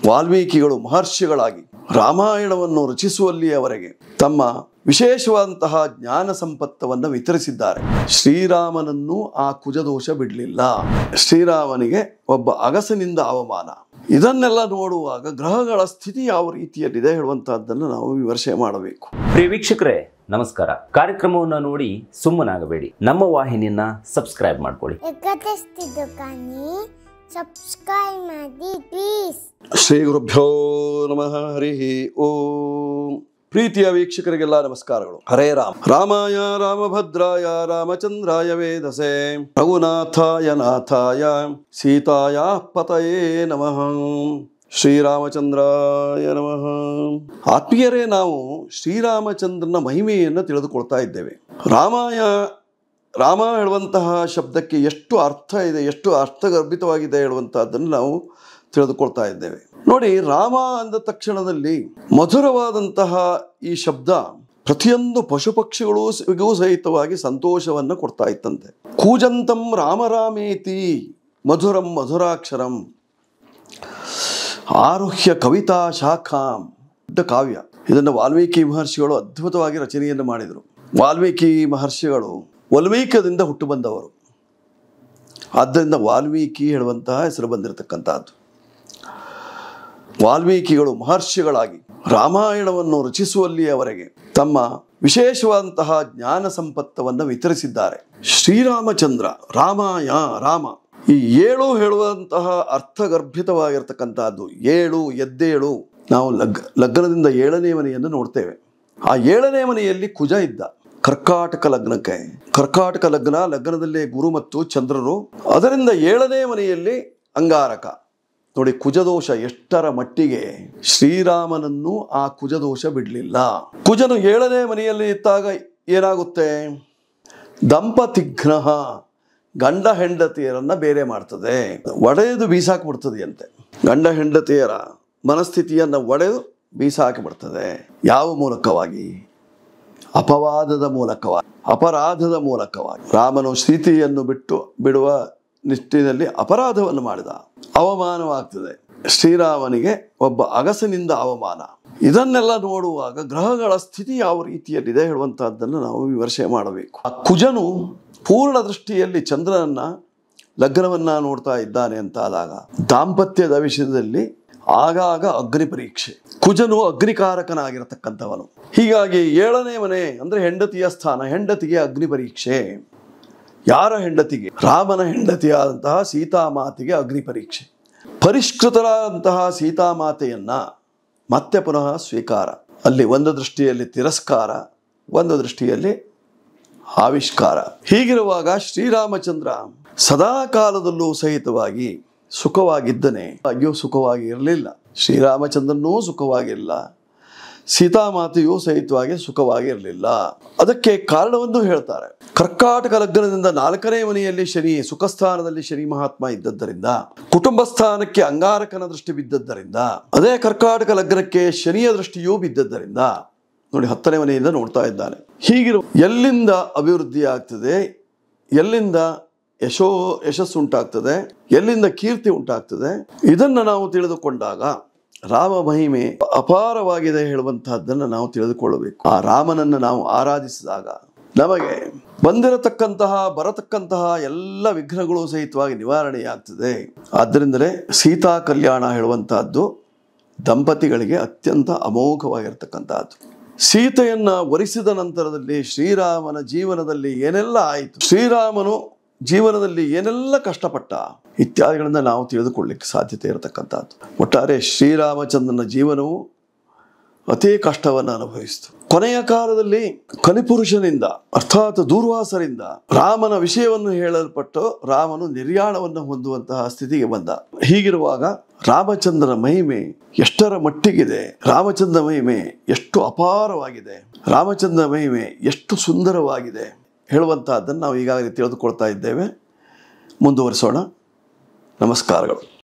ವಾಲ್ಮೀಕಿಗಳು ಮಹರ್ಷಿಗಳಾಗಿ ರಾಮಾಯಣವನ್ನು ರಚಿಸುವಲ್ಲಿಯವರೆಗೆ ತಮ್ಮ ವಿಶೇಷವಾದಂತಹ ಜ್ಞಾನ ಸಂಪತ್ತವನ್ನು ವಿತರಿಸಿದ್ದಾರೆ. ಶ್ರೀರಾಮನನ್ನು ಆ ಕುಜದೋಷ ಬಿಡಲಿಲ್ಲ. ಶ್ರೀರಾಮನಿಗೆ ಒಬ್ಬ ಅಗಸನಿಂದ ಅವಮಾನ. ಇದನ್ನೆಲ್ಲ ನೋಡುವಾಗ ಗ್ರಹಗಳ ಸ್ಥಿತಿ ಯಾವ ರೀತಿಯಲ್ಲಿದೆ ಹೇಳುವಂತಹದ್ದನ್ನು ನಾವು ವಿಮರ್ಶೆ ಮಾಡಬೇಕು. ಪ್ರಿಯ ವೀಕ್ಷಕರೇ ನಮಸ್ಕಾರ. ಕಾರ್ಯಕ್ರಮವನ್ನು ನೋಡಿ ಸುಮ್ಮನಾಗಬೇಡಿ, ನಮ್ಮ ವಾಹಿನಿಯನ್ನ ಸಬ್ಸ್ಕ್ರೈಬ್ ಮಾಡ್ಕೊಳ್ಳಿ. ಸಬ್ಸ್ಕ್ರೈಬ್ ಮಾಡಿ ಪ್ಲೀಸ್. ಶ್ರೀ ಗುರುಭ್ಯೋ ನಮಃ. ಹರಿ ಓಂ. ಪ್ರೀತಿಯ ವೀಕ್ಷಕರಿಗೆಲ್ಲ ನಮಸ್ಕಾರಗಳು. ಹರೇ ರಾಮ. ರಾಮಾಯ ರಾಮಭದ್ರಾಯ ರಾಮಚಂದ್ರಾಯ ವೇದಸೆ ರಘುನಾಥಾಯ ನಾಥಾಯ ಸೀತಾಯ ಪತಯೇ ನಮಃ. ಶ್ರೀರಾಮಚಂದ್ರಾಯ ನಮಃ. ಆತ್ಮೀಯರೇ, ನಾವು ಶ್ರೀರಾಮಚಂದ್ರನ ಮಹಿಮೆಯನ್ನು ತಿಳಿದುಕೊಳ್ತಾ ಇದ್ದೇವೆ. ರಾಮ ಹೇಳುವಂತಹ ಶಬ್ದಕ್ಕೆ ಎಷ್ಟು ಅರ್ಥ ಇದೆ, ಎಷ್ಟು ಅರ್ಥಗರ್ಭಿತವಾಗಿದೆ ಹೇಳುವಂತಹದ್ದನ್ನು ನಾವು ತಿಳಿದುಕೊಳ್ತಾ ಇದ್ದೇವೆ. ನೋಡಿ, ರಾಮ ಅಂದ ತಕ್ಷಣದಲ್ಲಿ ಮಧುರವಾದಂತಹ ಈ ಶಬ್ದ ಪ್ರತಿಯೊಂದು ಪಶು ಪಕ್ಷಿಗಳಿಗೂ ಸಹಿತವಾಗಿ ಸಂತೋಷವನ್ನು ಕೊಡ್ತಾ ಇತ್ತಂತೆ. ಕೂಜಂತಂ ರಾಮರಾಮೇತಿ ಮಧುರಂ ಮಧುರಾಕ್ಷರಂ ಆರುಹ್ಯ ಕವಿತಾ ಶಾಖಾಂ. ದೊಡ್ಡ ಕಾವ್ಯ. ಇದನ್ನು ವಾಲ್ಮೀಕಿ ಮಹರ್ಷಿಗಳು ಅದ್ಭುತವಾಗಿ ರಚನೆಯನ್ನು ಮಾಡಿದರು. ವಾಲ್ಮೀಕಿ ಮಹರ್ಷಿಗಳು ವಾಲ್ಮೀಕದಿಂದ ಹುಟ್ಟು ಬಂದವರು. ಆದ್ದರಿಂದ ವಾಲ್ಮೀಕಿ ಹೇಳುವಂತಹ ಹೆಸರು ಬಂದಿರತಕ್ಕಂಥದ್ದು. ವಾಲ್ಮೀಕಿಗಳು ಮಹರ್ಷಿಗಳಾಗಿ ರಾಮಾಯಣವನ್ನು ರಚಿಸುವಲ್ಲಿಯವರೆಗೆ ತಮ್ಮ ವಿಶೇಷವಾದಂತಹ ಜ್ಞಾನ ಸಂಪತ್ತವನ್ನು ವಿತರಿಸಿದ್ದಾರೆ. ಶ್ರೀರಾಮಚಂದ್ರ ರಾಮ ಈ 7 ಹೇಳುವಂತಹ ಅರ್ಥಗರ್ಭಿತವಾಗಿರ್ತಕ್ಕಂಥದ್ದು. 7 ಎದ್ದೇಳು. ನಾವು ಲಗ್ನದಿಂದ 7ನೇ ಮನೆಯನ್ನು ನೋಡ್ತೇವೆ. ಆ 7ನೇ ಮನೆಯಲ್ಲಿ ಕುಜ ಇದ್ದ. ಕರ್ಕಾಟಕ ಲಗ್ನದಲ್ಲೇ ಗುರು ಮತ್ತು ಚಂದ್ರರು. ಅದರಿಂದ 7ನೇ ಮನೆಯಲ್ಲಿ ಅಂಗಾರಕ. ನೋಡಿ, ಕುಜದೋಷ ಎಷ್ಟರ ಮಟ್ಟಿಗೆ. ಶ್ರೀರಾಮನನ್ನು ಆ ಕುಜದೋಷ ಬಿಡಲಿಲ್ಲ. ಕುಜನು 7ನೇ ಮನೆಯಲ್ಲಿ ಇದ್ದಾಗ ಏನಾಗುತ್ತೆ? ದಂಪತಿಘ್ನಃ, ಗಂಡ ಹೆಂಡತಿಯರನ್ನ ಬೇರೆ ಮಾಡ್ತದೆ, ಒಡೆದು ಬೀಸಾಕಿಬಿಡ್ತದೆಯಂತೆ. ಗಂಡ ಹೆಂಡತಿಯರ ಮನಸ್ಥಿತಿಯನ್ನು ಒಡೆದು ಬೀಸಾಕಿಬಿಡ್ತದೆ. ಯಾವ ಮೂಲಕವಾಗಿ? ಅಪರಾಧದ ಮೂಲಕವಾಗಿ. ರಾಮನು ಸೀತೆಯನ್ನು ಬಿಡುವ ನಿಟ್ಟಿನಲ್ಲಿ ಅಪರಾಧವನ್ನು ಮಾಡಿದ. ಅವಮಾನವಾಗ್ತದೆ. ಶ್ರೀರಾಮನಿಗೆ ಒಬ್ಬ ಅಗಸನಿಂದ ಅವಮಾನ. ಇದನ್ನೆಲ್ಲ ನೋಡುವಾಗ ಗ್ರಹಗಳ ಸ್ಥಿತಿ ಯಾವ ರೀತಿಯಲ್ಲಿದೆ ಹೇಳುವಂತಹದ್ದನ್ನು ನಾವು ವಿಮರ್ಶೆ ಮಾಡಬೇಕು. ಆ ಕುಜನು ಪೂರ್ಣ ದೃಷ್ಟಿಯಲ್ಲಿ ಚಂದ್ರನನ್ನ ಲಗ್ನವನ್ನ ನೋಡ್ತಾ ಇದ್ದಾನೆ ಅಂತ ಆದಾಗ ದಾಂಪತ್ಯದ ವಿಷಯದಲ್ಲಿ ಆಗಾಗ ಅಗ್ನಿ ಪರೀಕ್ಷೆ. ಕುಜನು ಅಗ್ನಿಕಾರಕನಾಗಿರತಕ್ಕಂಥವನು. ಹೀಗಾಗಿ 7ನೇ ಮನೆ ಅಂದ್ರೆ ಹೆಂಡತಿಯ ಸ್ಥಾನ. ಹೆಂಡತಿಗೆ ಅಗ್ನಿ ಪರೀಕ್ಷೆ. ಯಾರ ಹೆಂಡತಿಗೆ? ರಾಮನ ಹೆಂಡತಿಯಾದಂತಹ ಸೀತಾಮಾತೆಗೆ ಅಗ್ನಿ ಪರೀಕ್ಷೆ. ಪರಿಷ್ಕೃತರಾದಂತಹ ಸೀತಾಮಾತೆಯನ್ನ ಮತ್ತೆ ಪುನಃ ಸ್ವೀಕಾರ. ಅಲ್ಲಿ ಒಂದು ದೃಷ್ಟಿಯಲ್ಲಿ ತಿರಸ್ಕಾರ, ಒಂದು ದೃಷ್ಟಿಯಲ್ಲಿ ಆವಿಷ್ಕಾರ. ಹೀಗಿರುವಾಗ ಶ್ರೀರಾಮಚಂದ್ರ ಸದಾ ಕಾಲದಲ್ಲೂ ಸಹಿತವಾಗಿ ಸುಖವಾಗಿದ್ದನೆ. ಅಯ್ಯೋ, ಸುಖವಾಗಿ ಇರಲಿಲ್ಲ. ಶ್ರೀರಾಮಚಂದ್ರನೂ ಸುಖವಾಗಿಲ್ಲ, ಸೀತಾಮಾತೆಯೂ ಸಹಿತವಾಗಿ ಸುಖವಾಗಿರಲಿಲ್ಲ. ಅದಕ್ಕೆ ಕಾರಣವನ್ನು ಹೇಳ್ತಾರೆ. ಕರ್ಕಾಟಕ ಲಗ್ನದಿಂದ 4ನೇ ಮನೆಯಲ್ಲಿ ಶನಿ, ಸುಖಸ್ಥಾನದಲ್ಲಿ ಶನಿ ಮಹಾತ್ಮ ಇದ್ದದ್ದರಿಂದ, ಕುಟುಂಬ ಸ್ಥಾನಕ್ಕೆ ಅಂಗಾರಕನ ದೃಷ್ಟಿ ಬಿದ್ದದ್ದರಿಂದ, ಅದೇ ಕರ್ಕಾಟಕ ಲಗ್ನಕ್ಕೆ ಶನಿಯ ದೃಷ್ಟಿಯೂ ಬಿದ್ದದ್ದರಿಂದ ನೋಡಿ 10ನೇ ಮನೆಯಿಂದ ನೋಡ್ತಾ ಇದ್ದಾನೆ. ಹೀಗಿರು ಎಲ್ಲಿಂದ ಅಭಿವೃದ್ಧಿ ಆಗ್ತದೆ, ಎಲ್ಲಿಂದ ಯಶಸ್ಸು ಉಂಟಾಗ್ತದೆ, ಎಲ್ಲಿಂದ ಕೀರ್ತಿ ಉಂಟಾಗ್ತದೆ, ಇದನ್ನು ನಾವು ತಿಳಿದುಕೊಂಡಾಗ ರಾಮ ಮಹಿಮೆ ಅಪಾರವಾಗಿದೆ ಹೇಳುವಂತಹದ್ದನ್ನು ನಾವು ತಿಳಿದುಕೊಳ್ಳಬೇಕು. ಆ ರಾಮನನ್ನು ನಾವು ಆರಾಧಿಸಿದಾಗ ನಮಗೆ ಬರತಕ್ಕಂತಹ ಎಲ್ಲ ವಿಘ್ನಗಳು ಸಹಿತವಾಗಿ ನಿವಾರಣೆಯಾಗ್ತದೆ. ಆದ್ದರಿಂದಲೇ ಸೀತಾ ಕಲ್ಯಾಣ ಹೇಳುವಂತಹದ್ದು ದಂಪತಿಗಳಿಗೆ ಅತ್ಯಂತ ಅಮೋಘವಾಗಿರ್ತಕ್ಕಂಥದ್ದು. ಸೀತೆಯನ್ನ ವರಿಸಿದ ನಂತರದಲ್ಲಿ ಶ್ರೀರಾಮನ ಜೀವನದಲ್ಲಿ ಏನೆಲ್ಲ ಆಯಿತು, ಶ್ರೀರಾಮನು ಜೀವನದಲ್ಲಿ ಏನೆಲ್ಲ ಕಷ್ಟಪಟ್ಟ ಇತ್ಯಾದಿಗಳನ್ನ ನಾವು ತಿಳಿದುಕೊಳ್ಳಲಿಕ್ಕೆ ಸಾಧ್ಯತೆ ಇರತಕ್ಕಂಥದ್ದು. ಒಟ್ಟಾರೆ ಶ್ರೀರಾಮಚಂದ್ರನ ಜೀವನವು ಅತಿ ಕಷ್ಟವನ್ನು ಅನುಭವಿಸಿತು. ಕೊನೆಯ ಕಾಲದಲ್ಲಿ ಕಲಿಪುರುಷನಿಂದ ಅರ್ಥಾತ್ ದೂರ್ವಾಸರಿಂದ ರಾಮನ ವಿಷಯವನ್ನು ಹೇಳಲ್ಪಟ್ಟು ರಾಮನು ನಿರ್ಯಾಣವನ್ನು ಹೊಂದುವಂತಹ ಸ್ಥಿತಿಗೆ ಬಂದ. ಹೀಗಿರುವಾಗ ರಾಮಚಂದ್ರನ ಮಹಿಮೆ ಎಷ್ಟರ ಮಟ್ಟಿಗಿದೆ, ರಾಮಚಂದ್ರ ಮಹಿಮೆ ಎಷ್ಟು ಅಪಾರವಾಗಿದೆ, ರಾಮಚಂದ್ರ ಮಹಿಮೆ ಎಷ್ಟು ಸುಂದರವಾಗಿದೆ ಹೇಳುವಂತಹದ್ದನ್ನು ನಾವು ಈಗಾಗಲೇ ತಿಳಿದುಕೊಳ್ತಾ ಇದ್ದೇವೆ. ಮುಂದುವರಿಸೋಣ. ನಮಸ್ಕಾರಗಳು.